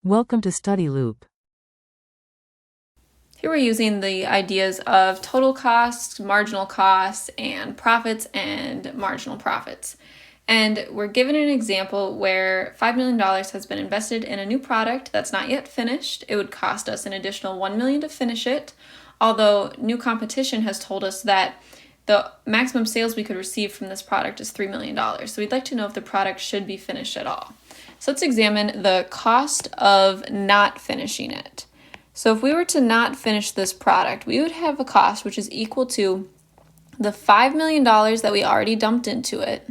Welcome to Study Loop. Here we're using the ideas of total costs, marginal costs, and profits and marginal profits. And we're given an example where $5 million has been invested in a new product that's not yet finished. It would cost us an additional $1 million to finish it, although new competition has told us that the maximum sales we could receive from this product is $3 million. So we'd like to know if the product should be finished at all. So let's examine the cost of not finishing it. So if we were to not finish this product, we would have a cost which is equal to the $5 million that we already dumped into it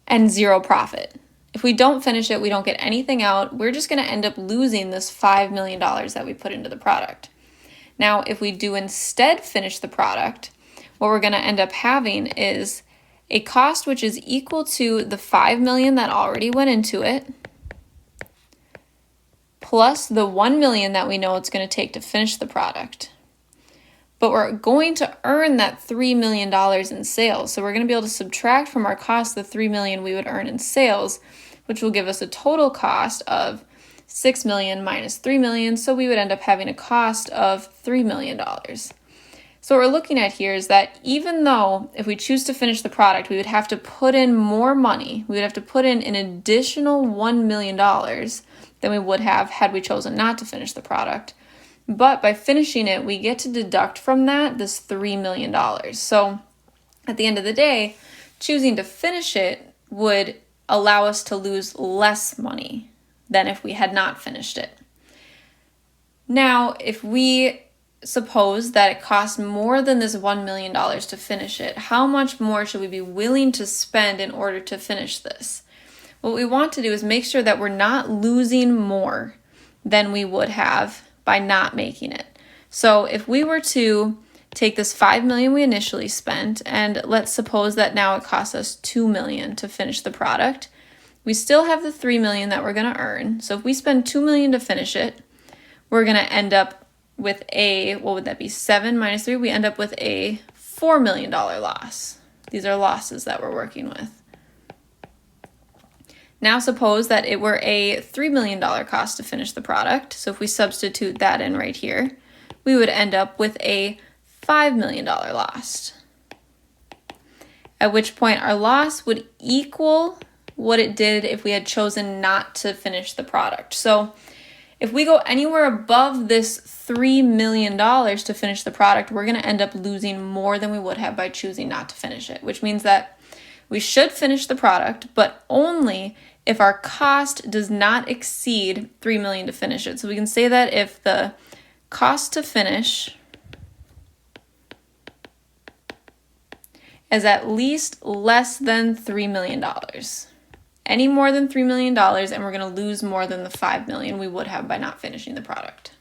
and zero profit. If we don't finish it, we don't get anything out. We're just going to end up losing this $5 million that we put into the product. Now, if we do instead finish the product, what we're going to end up having is a cost which is equal to the $5 million that already went into it, plus the $1 million that we know it's going to take to finish the product. But we're going to earn that $3 million in sales. So we're going to be able to subtract from our cost the $3 million we would earn in sales, which will give us a total cost of $6 million minus $3 million. So we would end up having a cost of $3 million. So what we're looking at here is that even though if we choose to finish the product, we would have to put in more money, we would have to put in an additional $1 million than we would have had we chosen not to finish the product. But by finishing it, we get to deduct from that this $3 million. So at the end of the day, choosing to finish it would allow us to lose less money than if we had not finished it. Now, if we suppose that it costs more than this $1 million to finish it, how much more should we be willing to spend in order to finish this? What we want to do is make sure that we're not losing more than we would have by not making it. So if we were to take this $5 million we initially spent, and let's suppose that now it costs us $2 million to finish the product, we still have the $3 million that we're going to earn. So if we spend $2 million to finish it, we're going to end up with what would that be? 7 minus 3, we end up with a $4 million loss. These are losses that we're working with. Now suppose that it were a $3 million cost to finish the product. So if we substitute that in right here, we would end up with a $5 million loss. At which point our loss would equal what it did if we had chosen not to finish the product. So if we go anywhere above this $3 million to finish the product, we're going to end up losing more than we would have by choosing not to finish it, which means that we should finish the product, but only if our cost does not exceed $3 million to finish it. So we can say that if the cost to finish is at least less than $3 million. Any more than $3 million, and we're going to lose more than the $5 million we would have by not finishing the product.